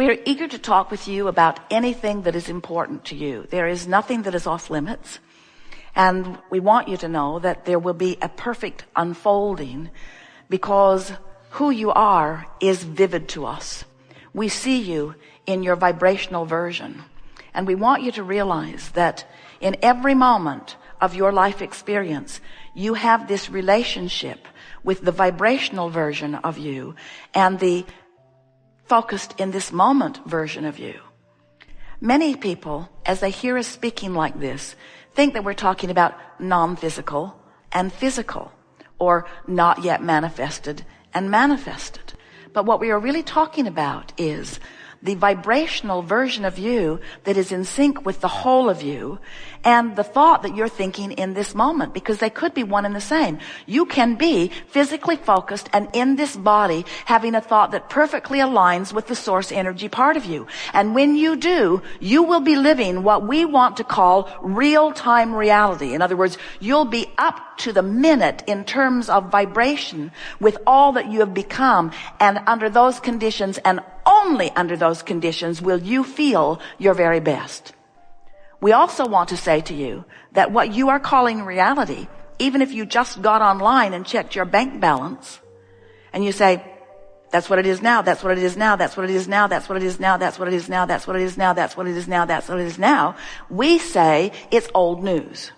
We are eager to talk with you about anything that is important to you. There is nothing that is off limits. And we want you to know that there will be a perfect unfolding because who you are is vivid to us. We see you in your vibrational version. And we want you to realize that in every moment of your life experience, you have this relationship with the vibrational version of you and the focused in this moment version of you. Many people, as they hear us speaking like this, think that we're talking about non-physical and physical, or not yet manifested and manifested. But what we are really talking about is the vibrational version of you that is in sync with the whole of you and the thought that you're thinking in this moment, because they could be one and the same. You can be physically focused and in this body having a thought that perfectly aligns with the source energy part of you. And when you do, you will be living what we want to call real-time reality. In other words, you'll be up to the minute in terms of vibration with all that you have become. And under those conditions, and only under those conditions, will you feel your very best. We also want to say to you that what you are calling reality, even if you just got online and checked your bank balance, and you say, that's what it is now, that's what it is now, that's what it is now, that's what it is now, that's what it is now, that's what it is now, that's what it is now, that's what it is now, we say it's old news.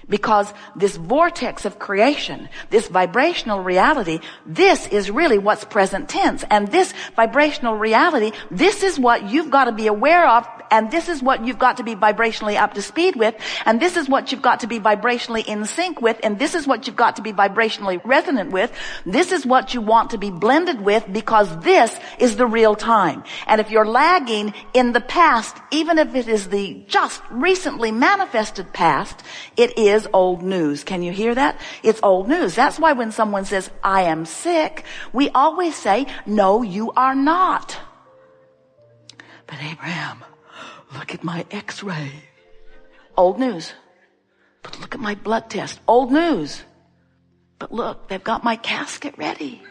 Because this vortex of creation, this vibrational reality, this is really what's present tense. And this vibrational reality, this is what you've got to be aware of, and this is what you've got to be vibrationally up to speed with, and this is what you've got to be vibrationally in sync with, and this is what you've got to be vibrationally resonant with. This is what you want to be blended with, because this is the real time. And if you're lagging in the past, even if it is the just recently manifested past, it is old news. Can you hear that? It's old news. That's why when someone says, I am sick, we always say, no, you are not. But Abraham, look at my x-ray. Old news. But look at my blood test. Old news. But look, they've got my casket ready.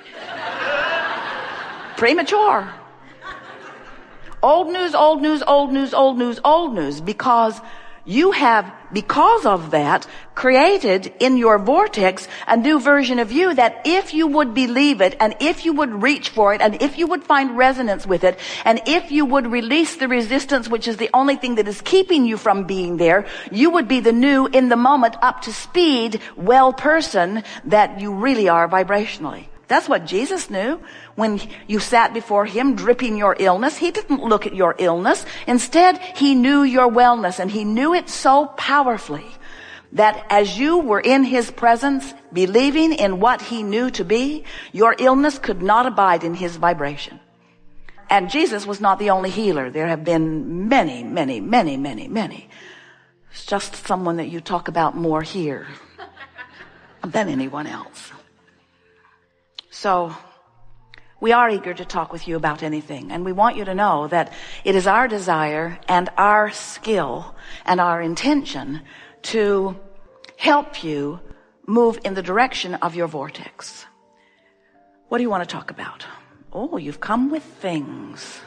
Premature. Old news, old news, old news, old news, old news, because you have, because of that, created in your vortex a new version of you that if you would believe it, and if you would reach for it, and if you would find resonance with it, and if you would release the resistance, which is the only thing that is keeping you from being there, you would be the new, in the moment, up to speed, well person that you really are vibrationally. That's what Jesus knew when you sat before him dripping your illness. He didn't look at your illness. Instead, he knew your wellness, and he knew it so powerfully that as you were in his presence, believing in what he knew to be, your illness could not abide in his vibration. And Jesus was not the only healer. There have been many, many, many, many, many. It's just someone that you talk about more here than anyone else. So we are eager to talk with you about anything, and we want you to know that it is our desire and our skill and our intention to help you move in the direction of your vortex. What do you want to talk about? Oh, you've come with things.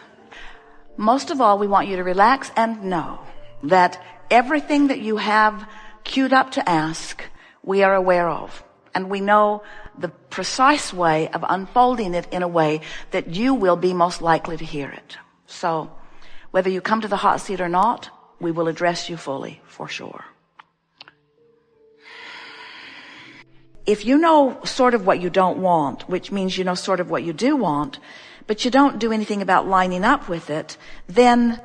Most of all, we want you to relax and know that everything that you have queued up to ask, we are aware of. And we know the precise way of unfolding it in a way that you will be most likely to hear it. So whether you come to the hot seat or not, we will address you fully, for sure. If you know sort of what you don't want, which means you know sort of what you do want, but you don't do anything about lining up with it, then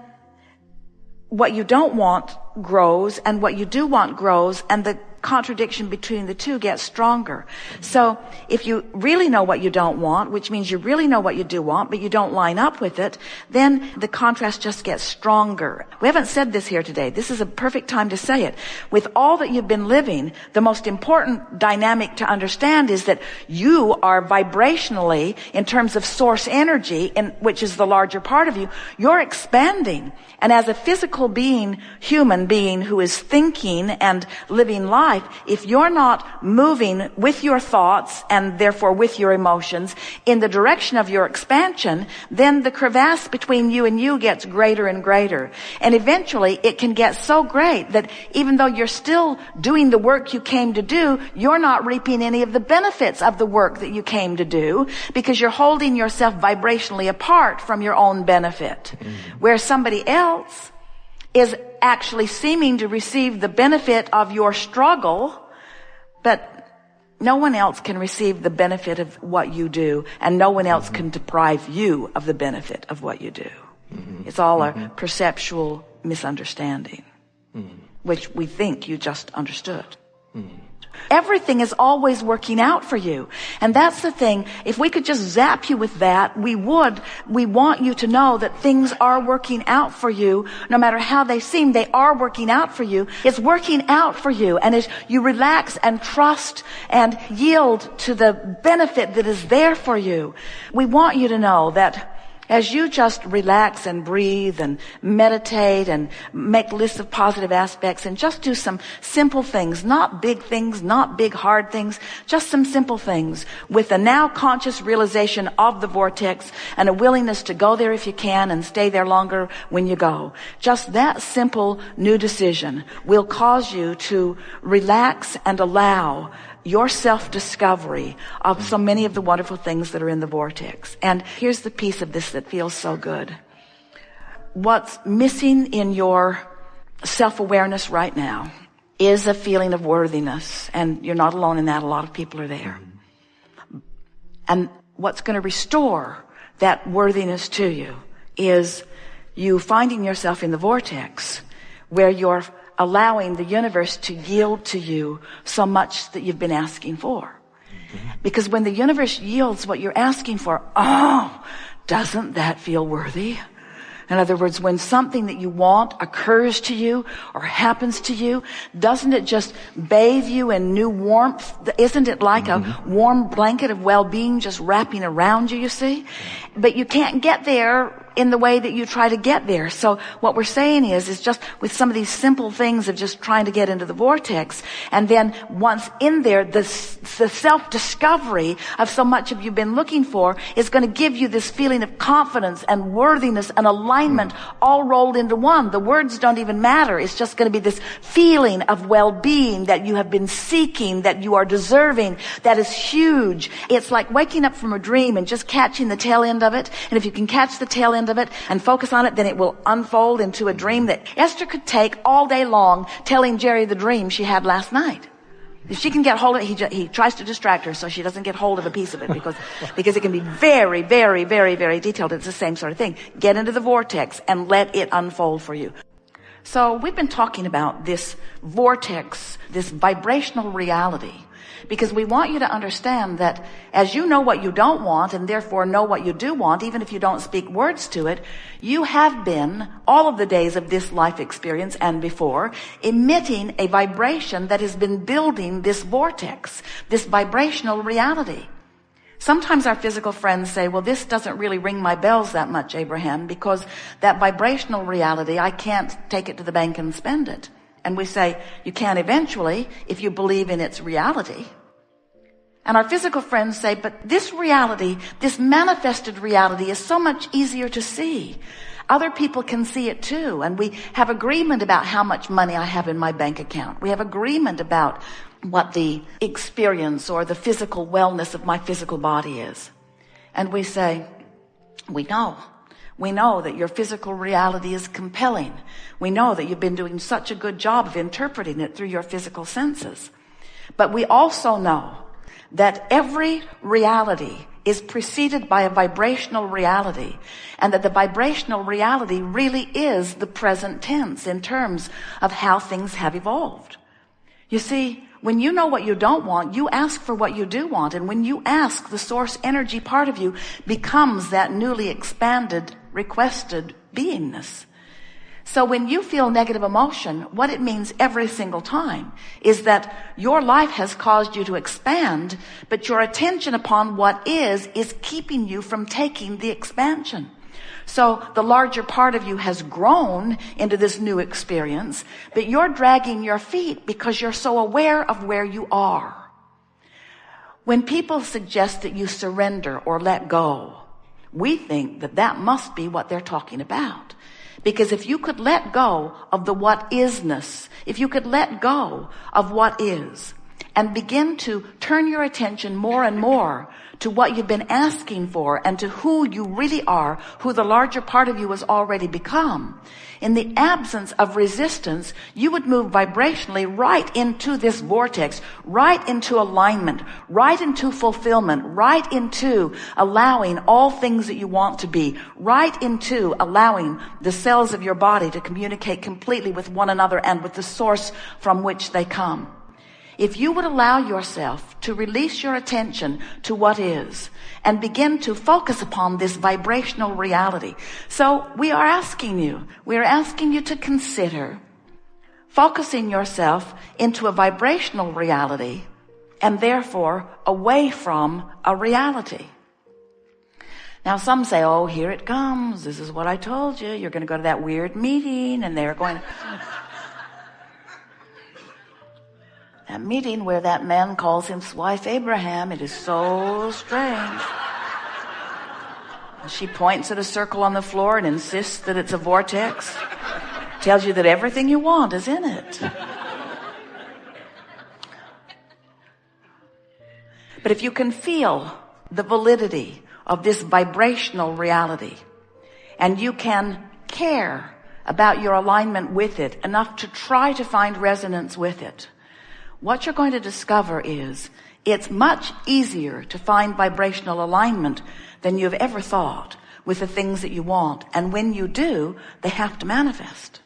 what you don't want grows, and what you do want grows, and the contradiction between the two gets stronger. So if you really know what you don't want, which means you really know what you do want, but you don't line up with it, then the contrast just gets stronger. We haven't said this here today. This is a perfect time to say it. With all that you've been living, the most important dynamic to understand is that you are vibrationally, in terms of source energy, which is the larger part of you, you're expanding. And as a physical being, human being who is thinking and living life, life, if you're not moving with your thoughts and therefore with your emotions in the direction of your expansion, then the crevasse between you and you gets greater and greater. And eventually it can get so great that even though you're still doing the work you came to do, you're not reaping any of the benefits of the work that you came to do, because you're holding yourself vibrationally apart from your own benefit. Where somebody else is actually seeming to receive the benefit of your struggle, but no one else can receive the benefit of what you do, and no one else can deprive you of the benefit of what you do. It's all a perceptual misunderstanding, which we think you just understood. Everything is always working out for you. And that's the thing. If we could just zap you with that, we would. We want you to know that things are working out for you. No matter how they seem, they are working out for you. It's working out for you. And as you relax and trust and yield to the benefit that is there for you, we want you to know that as you just relax and breathe and meditate and make lists of positive aspects and just do some simple things, not big things, not big hard things, just some simple things with a now conscious realization of the vortex and a willingness to go there if you can and stay there longer when you go. Just that simple new decision will cause you to relax and allow your self-discovery of so many of the wonderful things that are in the vortex. And here's the piece of this that feels so good. What's missing in your self-awareness right now is a feeling of worthiness. And you're not alone in that. A lot of people are there. And what's going to restore that worthiness to you is you finding yourself in the vortex where you're allowing the universe to yield to you so much that you've been asking for. Because when the universe yields what you're asking for, doesn't that feel worthy? In other words, when something that you want occurs to you or happens to you, doesn't it just bathe you in new warmth? Isn't it like a warm blanket of well-being just wrapping around you, you see? But you can't get there in the way that you try to get there. So what we're saying is just with some of these simple things of just trying to get into the vortex, and then once in there, the self-discovery of so much of you've been looking for is going to give you this feeling of confidence and worthiness and alignment all rolled into one. The words don't even matter. It's just going to be this feeling of well-being that you have been seeking, that you are deserving, that is huge. It's like waking up from a dream and just catching the tail end of it. And if you can catch the tail end of it and focus on it, then it will unfold into a dream that Esther could take all day long telling Jerry the dream she had last night. If she can get hold of it, he tries to distract her so she doesn't get hold of a piece of it because it can be very, very, very, very detailed. It's the same sort of thing. Get into the vortex and let it unfold for you. So we've been talking about this vortex, this vibrational reality, because we want you to understand that as you know what you don't want and therefore know what you do want, even if you don't speak words to it, you have been, all of the days of this life experience and before, emitting a vibration that has been building this vortex, this vibrational reality. Sometimes our physical friends say, well, this doesn't really ring my bells that much, Abraham, because that vibrational reality, I can't take it to the bank and spend it. And we say, you can eventually if you believe in its reality. And our physical friends say, but this reality, this manifested reality is so much easier to see. Other people can see it too. And we have agreement about how much money I have in my bank account. We have agreement about what the experience or the physical wellness of my physical body is. And we say, we know. We know that your physical reality is compelling. We know that you've been doing such a good job of interpreting it through your physical senses. But we also know that every reality is preceded by a vibrational reality, and that the vibrational reality really is the present tense in terms of how things have evolved. You see, when you know what you don't want, you ask for what you do want. And when you ask, the source energy part of you becomes that newly expanded, requested beingness. So when you feel negative emotion, what it means every single time is that your life has caused you to expand, but your attention upon what is keeping you from taking the expansion. So the larger part of you has grown into this new experience, but you're dragging your feet because you're so aware of where you are. When people suggest that you surrender or let go, we think that that must be what they're talking about. Because if you could let go of the what isness, if you could let go of what is, and begin to turn your attention more and more to what you've been asking for and to who you really are, who the larger part of you has already become, in the absence of resistance, you would move vibrationally right into this vortex, right into alignment, right into fulfillment, right into allowing all things that you want to be, right into allowing the cells of your body to communicate completely with one another and with the source from which they come. If you would allow yourself to release your attention to what is and begin to focus upon this vibrational reality. So we are asking you to consider focusing yourself into a vibrational reality and therefore away from a reality. Now some say, oh, here it comes. This is what I told you. You're going to go to that weird meeting and they're going to... That meeting where that man calls his wife Abraham, it is so strange. She points at a circle on the floor and insists that it's a vortex. Tells you that everything you want is in it. But if you can feel the validity of this vibrational reality, and you can care about your alignment with it enough to try to find resonance with it, what you're going to discover is it's much easier to find vibrational alignment than you've ever thought with the things that you want. And when you do, they have to manifest.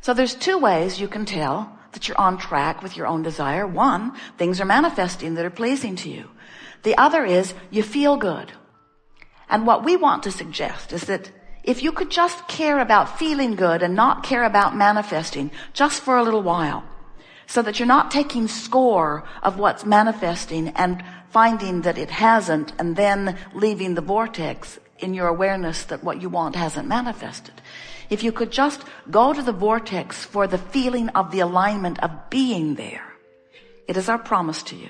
So there's two ways you can tell that you're on track with your own desire. One, things are manifesting that are pleasing to you. The other is you feel good. And what we want to suggest is that if you could just care about feeling good and not care about manifesting just for a little while, so that you're not taking score of what's manifesting and finding that it hasn't and then leaving the vortex in your awareness that what you want hasn't manifested. If you could just go to the vortex for the feeling of the alignment of being there, it is our promise to you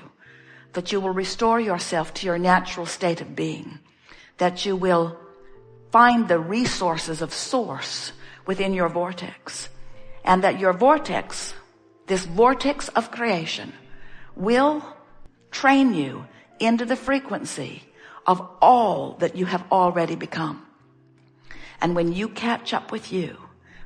that you will restore yourself to your natural state of being, that you will find the resources of source within your vortex, and that your vortex, this vortex of creation, will train you into the frequency of all that you have already become. And when you catch up with you,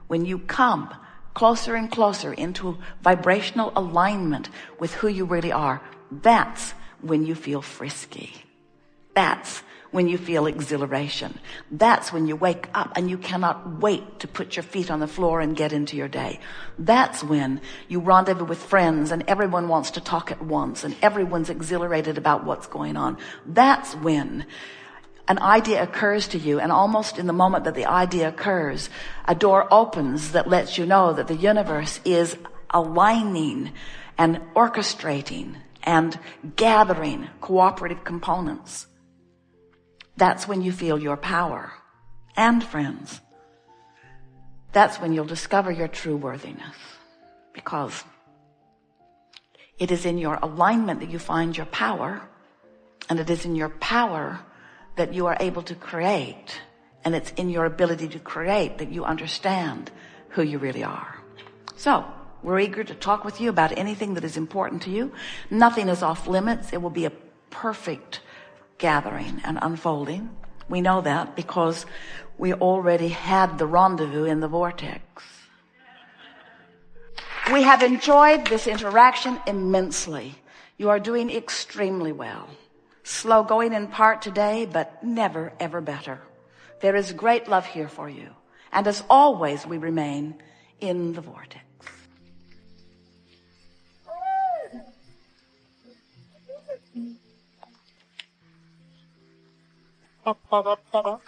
when you come closer and closer into vibrational alignment with who you really are, that's when you feel frisky. That's when you feel exhilaration. That's when you wake up and you cannot wait to put your feet on the floor and get into your day. That's when you rendezvous with friends and everyone wants to talk at once and everyone's exhilarated about what's going on. That's when an idea occurs to you, and almost in the moment that the idea occurs, a door opens that lets you know that the universe is aligning and orchestrating and gathering cooperative components. That's when you feel your power. And friends, that's when you'll discover your true worthiness, because it is in your alignment that you find your power, and it is in your power that you are able to create, and it's in your ability to create that you understand who you really are. So we're eager to talk with you about anything that is important to you. Nothing is off limits. It will be a perfect gathering and unfolding. We know that because we already had the rendezvous in the vortex. We have enjoyed this interaction immensely. You are doing extremely well. Slow going in part today, but never, ever better. There is great love here for you. And as always, we remain in the vortex. Ba, ba, ba, ba, ba.